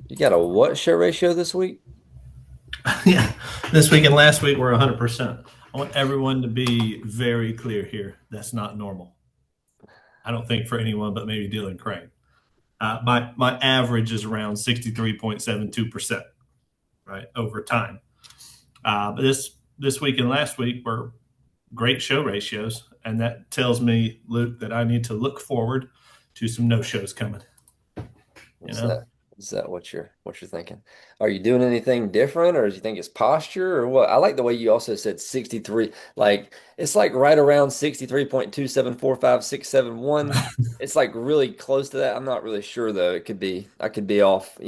You got a what show ratio this week? Yeah, this week and last week we're 100%. I want everyone to be very clear here. That's not normal. I don't think for anyone but maybe Dylan Crane. My average is around 63.72%, right, over time. But this week and last week were great show ratios, and that tells me, Luke, that I need to look forward to some no shows coming. You Is know, that is that what you're thinking? Are you doing anything different, or do you think it's posture, or what? I like the way you also said 63. Like it's like right around 63.2745671. It's like really close to that. I'm not really sure though. I could be off, a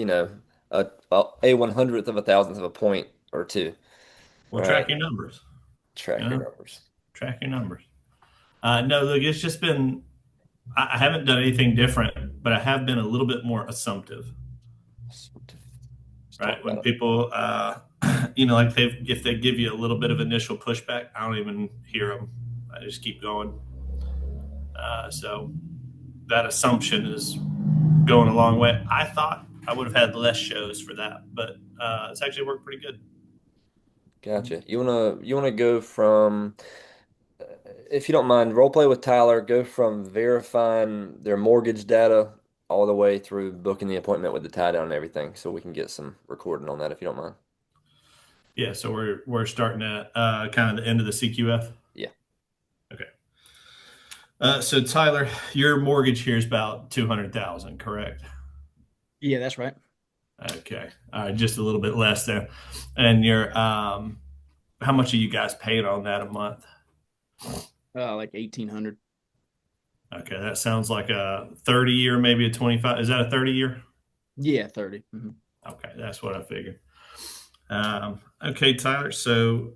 100th of a thousandth of a point or two. we'll Right. track your numbers. You Track your know, numbers. track your numbers. No, look, it's just been I haven't done anything different, but I have been a little bit more assumptive, Let's talk right? When about people, like if they give you a little bit of initial pushback, I don't even hear them. I just keep going. So that assumption is going a long way. I thought I would have had less shows for that, but it's actually worked pretty good. Gotcha. You wanna go from, if you don't mind, role play with Tyler, go from verifying their mortgage data all the way through booking the appointment with the tie down and everything, so we can get some recording on that if you don't mind. Yeah, so we're starting at kind of the end of the CQF. Yeah. Okay. So Tyler, your mortgage here is about 200,000, correct? Yeah, that's right. Okay. All right, just a little bit less there. And you're how much are you guys paying on that a month? Like 1800. Okay, that sounds like a 30 year, maybe a 25. Is that a 30 year? Yeah, 30. Okay, that's what I figured. Okay, Tyler. So,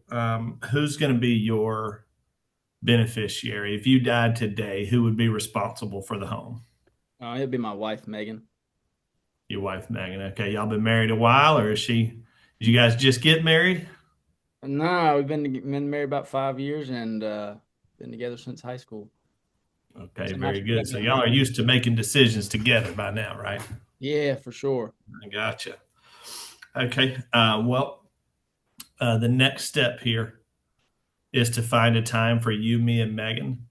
who's going to be your beneficiary? If you died today, who would be responsible for the home? It'd be my wife, Megan. Your wife, Megan. Okay, y'all been married a while, or is she? Did you guys just get married? No, we've been married about 5 years and been together since high school. Okay, So very naturally, we good. got So good y'all are rapport. used to making decisions together by now, right? Yeah, for sure. I gotcha. Okay. The next step here is to find a time for you, me, and Megan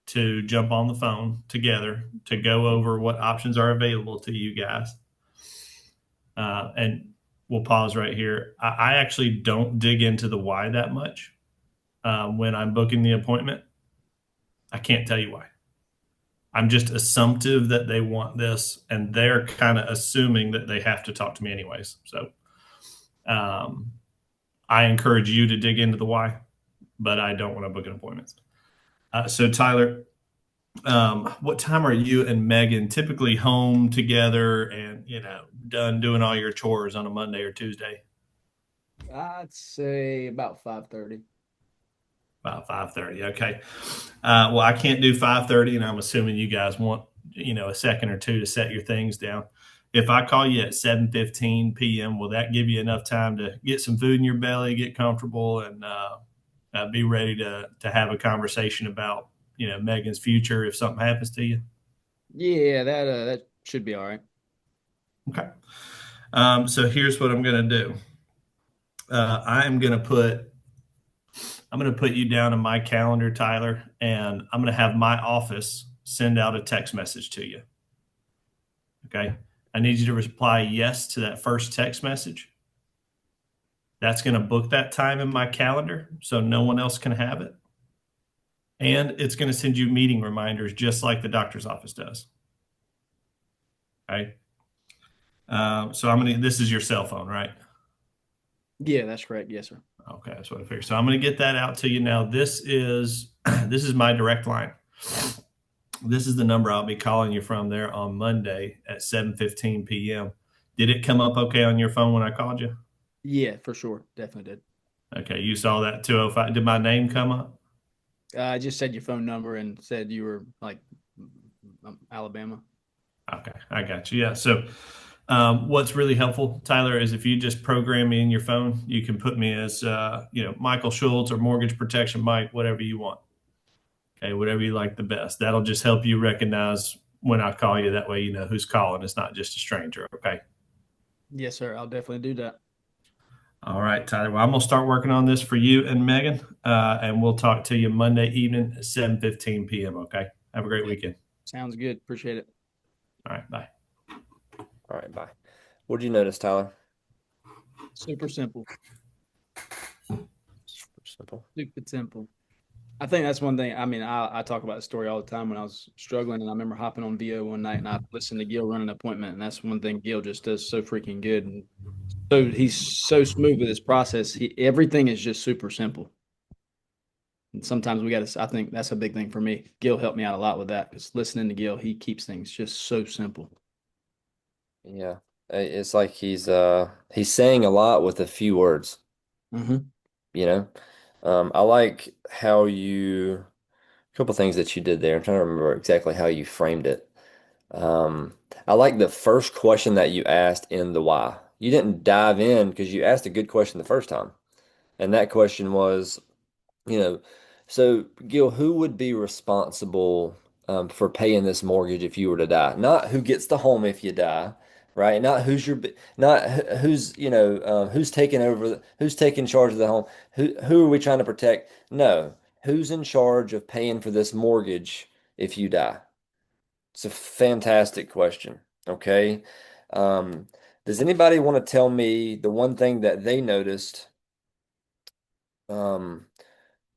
to jump on the phone together to go over what options are available to you guys. And we'll pause right here. I actually don't dig into the why that much when I'm booking the appointment. I can't tell you why. I'm just assumptive that they want this, and they're kind of assuming that they have to talk to me anyways. So um, I encourage you to dig into the why, but I don't want to book an appointment. So Tyler, what time are you and Megan typically home together and done doing all your chores on a Monday or Tuesday? I'd say about 5:30. About 5:30. Okay. Well, I can't do 5:30, and I'm assuming you guys want a second or two to set your things down. If I call you at 7:15 p.m., will that give you enough time to get some food in your belly, get comfortable, and be ready to have a conversation about Megan's future if something happens to you? Yeah, that should be all right. Okay. So here's what I'm going to do. I'm going to put you down in my calendar, Tyler, and I'm going to have my office send out a text message to you. Okay. I need you to reply yes to that first text message. That's going to book that time in my calendar so no one else can have it. And it's going to send you meeting reminders just like the doctor's office does. Okay. So this is your cell phone, right? Yeah, that's correct. Yes, sir. Okay, that's what I figured. So I'm going to get that out to you now. This is this is my direct line. This is the number I'll be calling you from there on Monday at 7:15 p.m. Did it come up okay on your phone when I called you? Yeah, for sure. Definitely did. Okay, you saw that 205. Did my name come up? I just said your phone number and said you were like Alabama. Okay, I got you. Yeah. So, what's really helpful, Tyler, is if you just program me in your phone, you can put me as Michael Schultz or Mortgage Protection Mike, whatever you want. Okay, whatever you like the best. That'll just help you recognize when I call you. That way, you know who's calling. It's not just a stranger. Okay. Yes, sir. I'll definitely do that. All right, Tyler. Well, I'm gonna start working on this for you and Megan, and we'll talk to you Monday evening at 7:15 p.m. Okay. Have a great weekend. Sounds good. Appreciate it. All right. Bye. All right, bye. What did you notice, Tyler? Super simple. Super simple. Super simple. I think that's one thing. I mean, I talk about the story all the time when I was struggling, and I remember hopping on VO one night and I listened to Gil run an appointment, and that's one thing Gil just does so freaking good, and so he's so smooth with his process. Everything is just super simple. And sometimes we got to. I think that's a big thing for me. Gil helped me out a lot with that because listening to Gil, he keeps things just so simple. Yeah. It's like he's saying a lot with a few words, Hmm. you know? I like how a couple things that you did there. I'm trying to remember exactly how you framed it. Um, I like the first question that you asked in the why. You didn't dive in because you asked a good question the first time. And that question was, you know, so Gil, who would be responsible for paying this mortgage if you were to die? Not who gets the home if you die, right? Not not who's, who's taking over, who's taking charge of the home. Who are we trying to protect? No, who's in charge of paying for this mortgage if you die? It's a fantastic question. Okay. Um, does anybody want to tell me the one thing that they noticed um,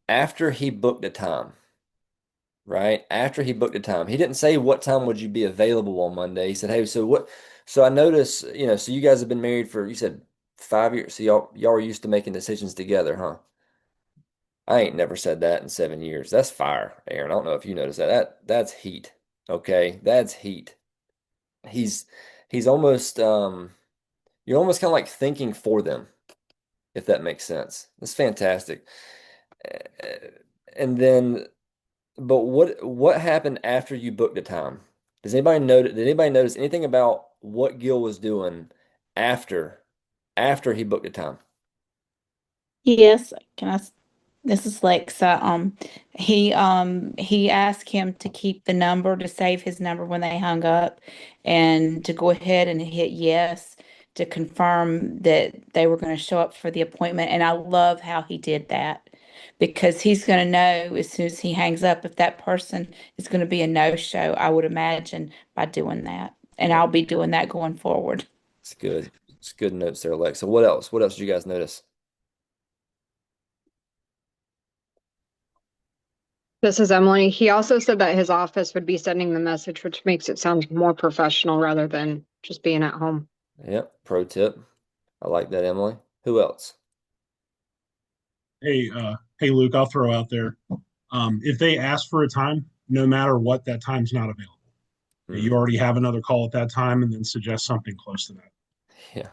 after he booked a time? Right? After he booked a time, he didn't say what time would you be available on Monday. He said, "Hey, so what?" So I noticed, so you guys have been married for you said 5 years. So y'all are used to making decisions together, huh? I ain't never said that in 7 years. That's fire, Aaron. I don't know if you noticed that. That's heat. Okay, that's heat. He's he's almost you're almost kind of like thinking for them, if that makes sense. That's fantastic. Uh, And then, but what happened after you booked the time? Did anybody notice anything about what Gil was doing after he booked the time? Yes, this is Lexa. He asked him to keep the number to save his number when they hung up and to go ahead and hit yes to confirm that they were going to show up for the appointment. And I love how he did that because he's going to know as soon as he hangs up if that person is going to be a no-show, I would imagine, by doing that. And Yeah, I'll be doing that going forward. it's good. It's good notes there, Alexa. What else? What else did you guys notice? This is Emily. He also said that his office would be sending the message, which makes it sound more professional rather than just being at home. Yep, pro tip. I like that, Emily. Who else? Hey, Luke, I'll throw out there. If they ask for a time, no matter what, that time's not available. You Hmm. already have another call at that time, and then suggest something close to that. Yeah.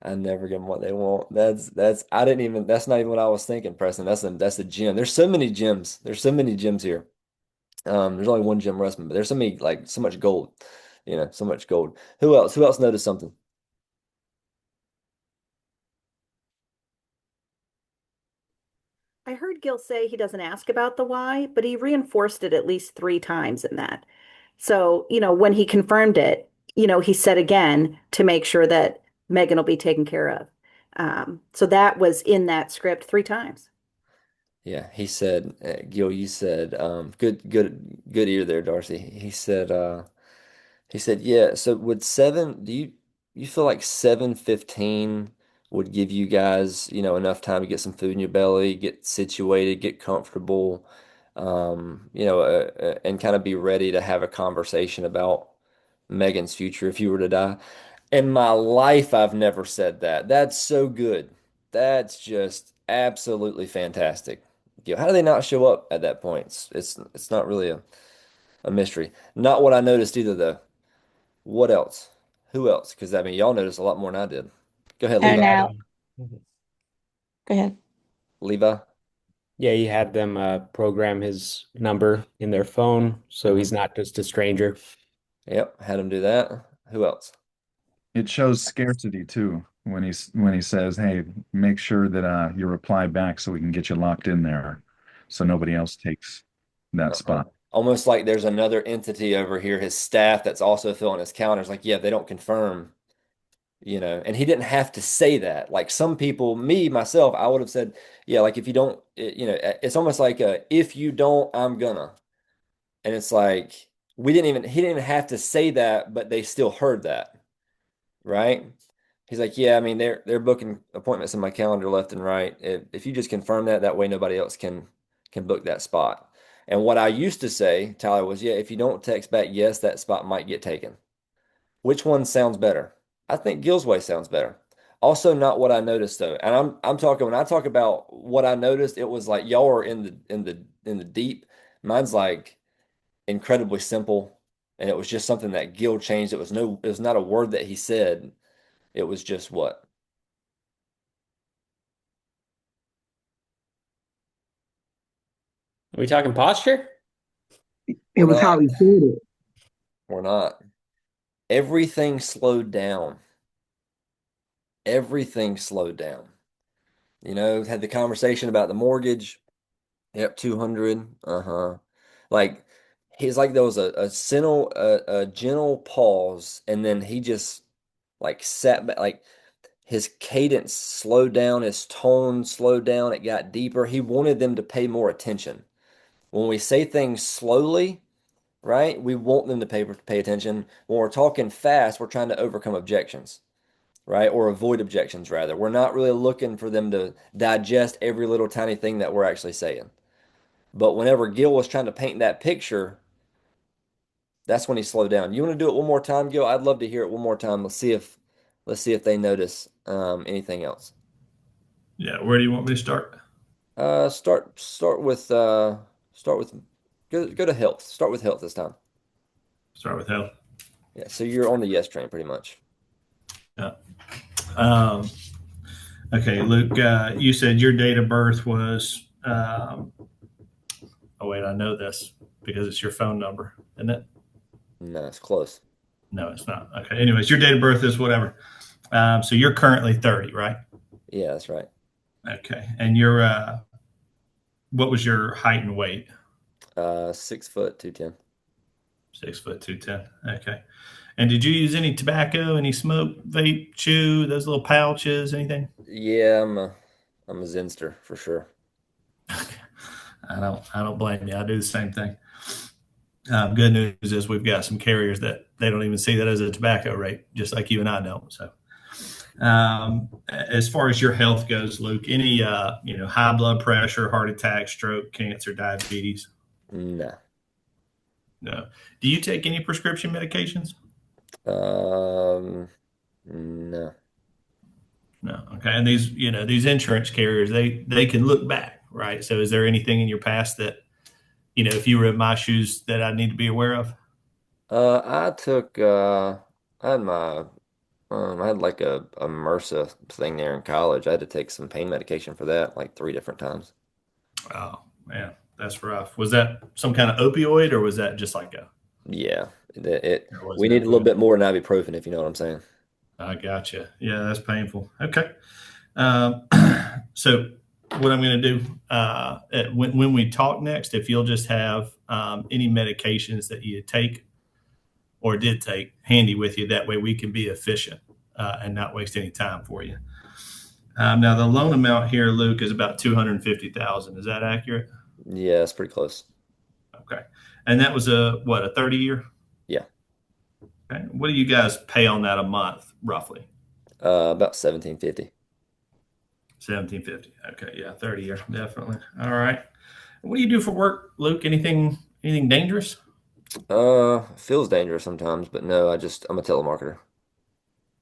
I never give them what they want. I didn't even that's not even what I was thinking, Preston. That's a gym. There's so many gyms. There's so many gyms here. There's only one Jim Russman, but there's so many like so much gold. So much gold. Who else? Who else noticed something? I heard Gil say he doesn't ask about the why, but he reinforced it at least three times in that. So, when he confirmed it, he said again to make sure that Megan will be taken care of. So that was in that script three times. Yeah, he said, Gil, you said, good ear there, Darcy. He said, yeah. So would you feel like 7:15 would give you guys, enough time to get some food in your belly, get situated, get comfortable, and kind of be ready to have a conversation about Megan's future if you were to die? In my life, I've never said that. That's so good. That's just absolutely fantastic. How do they not show up at that point? It's not really a mystery. Not what I noticed either, though. What else? Who else? Because I mean, y'all noticed a lot more than I did. Go ahead, Oh, You Levi. had now, go ahead. Levi. yeah, you had them program his number in their phone, so Hmm. he's not just a stranger. Yep, had him do that. Who else? It shows scarcity too when he says, "Hey, make sure that you reply back so we can get you locked in there, so nobody else takes that Uh-huh. spot." Almost like there's another entity over here, his staff, that's also filling his counters. Like, yeah, they don't confirm. and he didn't have to say that. Like some people, me, myself, I would have said, yeah, like if you don't, it's almost like if you don't, I'm gonna. And it's like, he didn't even have to say that, but they still heard that, right? He's like, yeah, I mean, they're booking appointments in my calendar left and right. If you just confirm that, that way nobody else can book that spot. And what I used to say, Tyler, was, yeah, if you don't text back yes, that spot might get taken. Which one sounds better? I think Gill's way sounds better. Also, not what I noticed though. And I'm talking when I talk about what I noticed, it was like y'all are in the deep. Mine's like incredibly simple, and it was just something that Gill changed. It was not a word that he said. It was just what? Are we talking posture? It We're was how not. he said it. We're not. Everything slowed down. Everything slowed down. Had the conversation about the mortgage. Yep, 200. Uh-huh. Like he's like there was a gentle pause, and then he just like sat back, like his cadence slowed down, his tone slowed down, it got deeper. He wanted them to pay more attention. When we say things slowly, right? We want them to pay attention. When we're talking fast, we're trying to overcome objections, right? Or avoid objections rather. We're not really looking for them to digest every little tiny thing that we're actually saying. But whenever Gil was trying to paint that picture, that's when he slowed down. You want to do it one more time, Gil? I'd love to hear it one more time. Let's see if they notice anything else. Yeah, where do you want me to start? Start with go to health. Start with health this time. Start with health. Yeah, so you're on the yes train pretty much. Yeah. Um, okay, Luke, you said your date of birth was, oh, wait, I know this because it's your phone number, isn't it? No, it's close. No, it's not. Okay. Anyways, your date of birth is whatever. So you're currently 30, right? Yeah, that's right. Okay. And what was your height and weight? 6 foot 210. 6 foot 210. Okay. And did you use any tobacco, any smoke, vape, chew, those little pouches, anything? Yeah, I'm a Zenster for sure. I don't blame you. I do the same thing. Good news is we've got some carriers that they don't even see that as a tobacco rate, just like you and I don't. So, as far as your health goes, Luke, any high blood pressure, heart attack, stroke, cancer, diabetes? No. No. Do you take any prescription medications? No. No. Okay. And these insurance carriers, they can look back, right? So, is there anything in your past that if you were in my shoes that I need to be aware of? I took I had my I had like a MRSA thing there in college. I had to take some pain medication for that like 3 different times. Oh man, that's rough. Was that some kind of opioid, or was that just like a? Yeah, It was we an need a little opioid. bit more than ibuprofen if you know what I'm saying. I gotcha. Yeah, that's painful. Okay. Um, so what I'm going to do when we talk next, if you'll just have any medications that you take or did take handy with you, that way we can be efficient and not waste any time for you. Now the loan amount here, Luke, is about 250,000. Is that accurate? Yeah, it's pretty close. Okay. And that was a 30 year? Yeah, Okay. What do you guys pay on that a month, roughly? about 1750. 1750. Okay. Yeah. 30 year. Definitely. All right. What do you do for work, Luke? Anything dangerous? Feels dangerous sometimes, but no, I'm a telemarketer.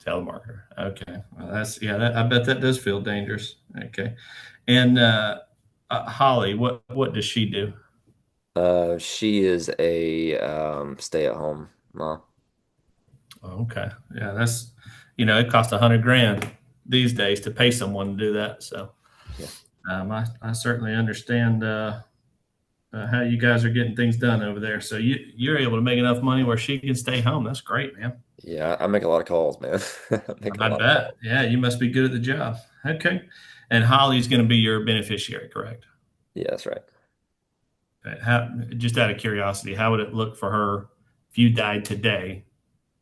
Telemarketer. Okay. Well, I bet that does feel dangerous. Okay. And Holly, what does she do? She is a stay-at-home mom. Okay. Yeah. It costs 100 grand these days to pay someone to do that. So Yeah. I certainly understand how you guys are getting things done over there. So you're able to make enough money where she can stay home. That's great, man. Yeah, I make a lot of calls, man. I make a I lot of bet. calls. Yeah, you must be good at the job. Okay. And Holly's going to be your beneficiary, correct? Yeah, that's right. Okay. Just out of curiosity, how would it look for her if you died today?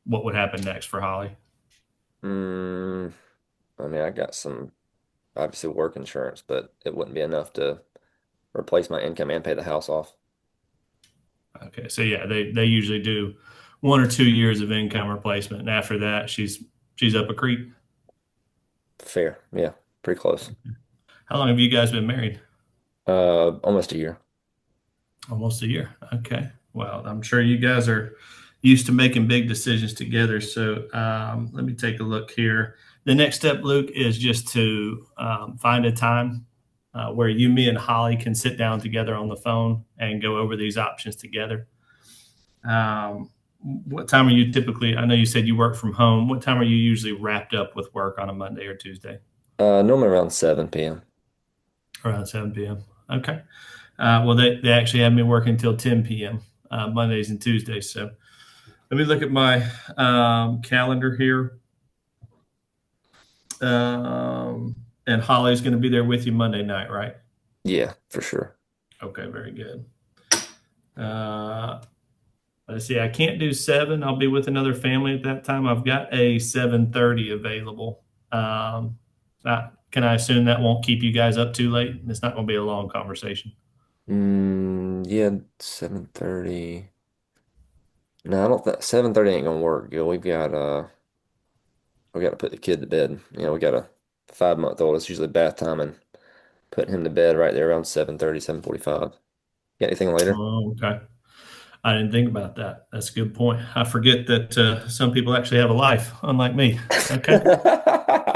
What would happen next for Holly? Mm, I mean, I got some obviously work insurance, but it wouldn't be enough to replace my income and pay the house off. Okay, so yeah, they usually do 1 or 2 years of income replacement, and after that, she's up a creek. Fair. Yeah, pretty close. How long have you guys been married? Almost a year. Almost a year. Okay. Well, I'm sure you guys are used to making big decisions together. So let me take a look here. The next step, Luke, is just to find a time where you, me, and Holly can sit down together on the phone and go over these options together. What time are you typically? I know you said you work from home. What time are you usually wrapped up with work on a Monday or Tuesday? Normally around 7 p.m. Around 7 p.m. Okay. Well, they actually have me working until 10 p.m. Mondays and Tuesdays. So let me look at my calendar here. And Holly's going to be there with you Monday night, right? Yeah, for sure. Okay, very good. Let's see. I can't do 7. I'll be with another family at that time. I've got a 7:30 available. Can I assume that won't keep you guys up too late? It's not going to be a long conversation. Yeah, 7:30. No, I don't think 7:30 ain't gonna work, Gil. We got to put the kid to bed. We got a 5-month-old. It's usually bath time and putting him to bed right there around 7:30, 7:45. Got anything later? Oh, okay. I didn't think about that. That's a good point. I forget that some people actually have a life, unlike me. Okay.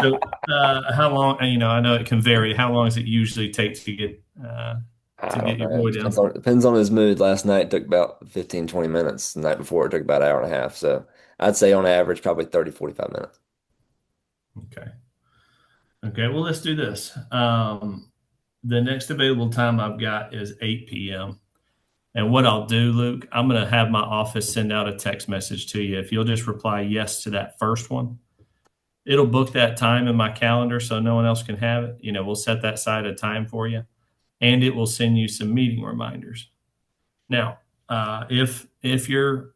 So, how long? I know it can vary. How long does it usually take I to don't get your know. boy Depends down? on his mood. Last night it took about 15, 20 minutes. The night before it took about an hour and a half. So I'd say on average probably 30, 45 minutes. Okay. Okay. Well, let's do this. The next available time I've got is 8 p.m. And what I'll do, Luke, I'm going to have my office send out a text message to you. If you'll just reply yes to that first one, it'll book that time in my calendar so no one else can have it. We'll set that side of time for you, and it will send you some meeting reminders. Now, if you're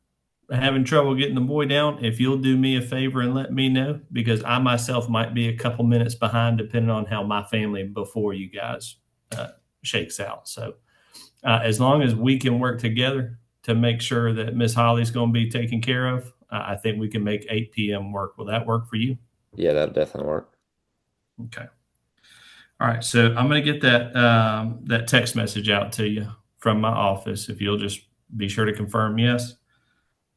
having trouble getting the boy down, if you'll do me a favor and let me know, because I myself might be a couple minutes behind depending on how my family before you guys shakes out. So as long as we can work together to make sure that Miss Holly's going to be taken care of, I think we can make 8 p.m. work. Will that work for you? Yeah, that'll definitely work. Okay. All right. So I'm going to get that text message out to you from my office. If you'll just be sure to confirm yes.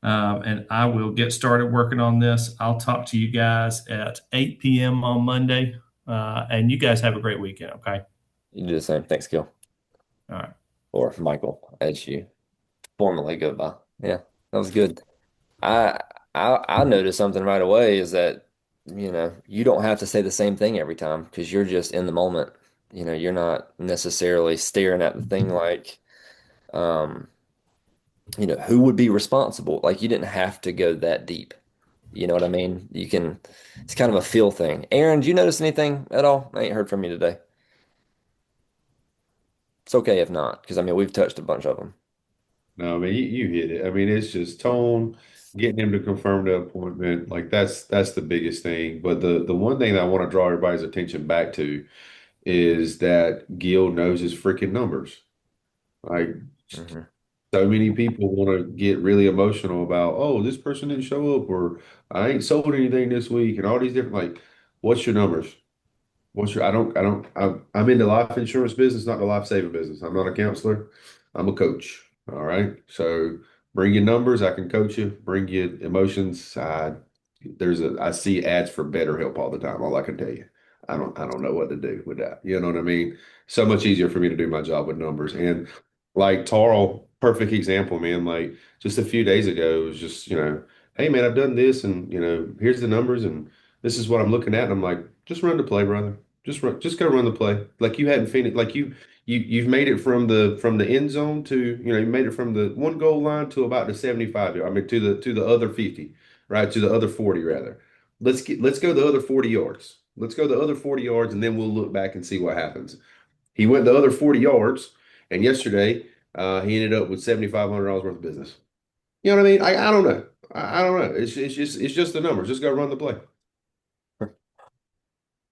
And I will get started working on this. I'll talk to you guys at 8 p.m. on Monday. And you guys have a great weekend. Okay. You do the same. Thanks, Gil. All right. Or Michael, as you formerly go by. Yeah, that was good. I I noticed something right away is that, you don't have to say the same thing every time because you're just in the moment. You're not necessarily staring at the thing like, um, who would be responsible? Like you didn't have to go that deep. You know what I mean? It's kind of a feel thing. Aaron, do you notice anything at all? I ain't heard from you today. It's okay if not, because I mean, we've touched a bunch of them. No, I mean you hit it. I mean it's just tone, getting him to confirm the appointment. Like that's the biggest thing. But the one thing that I want to draw everybody's attention back to is that Gil knows his freaking numbers. Like Hmm. so many people want to get really emotional about, oh, this person didn't show up, or I ain't sold anything this week, and all these different like, what's your numbers? I'm in the life insurance business, not the life saving business. I'm not a counselor. I'm a coach. All right. So bring your numbers. I can coach you. Bring you emotions. I see ads for BetterHelp all the time. All I can tell you. I don't know what to do with that. You know what I mean? So much easier for me to do my job with numbers. And like Tarl, perfect example, man. Like just a few days ago, it was just, hey man, I've done this and here's the numbers and this is what I'm looking at. And I'm like, just run the play, brother. Just go run the play. Like you hadn't finished, like you've made it from the end zone to, you made it from the one goal line to about the 75. I mean, to the other 50, right? To the other 40 rather. Let's go the other 40 yards. Let's go the other 40 yards and then we'll look back and see what happens. He went the other 40 yards, and yesterday he ended up with $7,500 worth of business. You know what I mean? I don't know. I don't know. It's just the numbers. Just go run the play.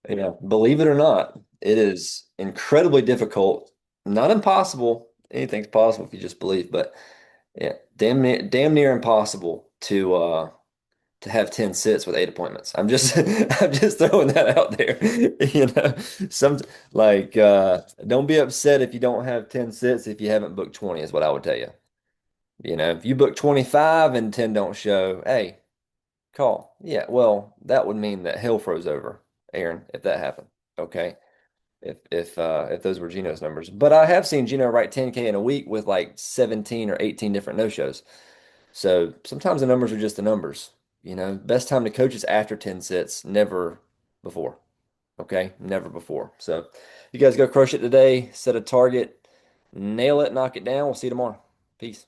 Believe it or not, it is incredibly difficult, not impossible. Anything's possible if you just believe, but yeah, damn near impossible to have 10 sits with 8 appointments. I'm just throwing that out there. Some don't be upset if you don't have 10 sits if you haven't booked 20 is what I would tell you. If you book 25 and 10 don't show, hey, call. Yeah, well, that would mean that hell froze over, Aaron, if that happened. Okay. If those were Gino's numbers. But I have seen Gino write 10K in a week with like 17 or 18 different no-shows. So sometimes the numbers are just the numbers. Best time to coach is after 10 sits, never before. Okay? Never before. So you guys go crush it today, set a target, nail it, knock it down. We'll see you tomorrow. Peace.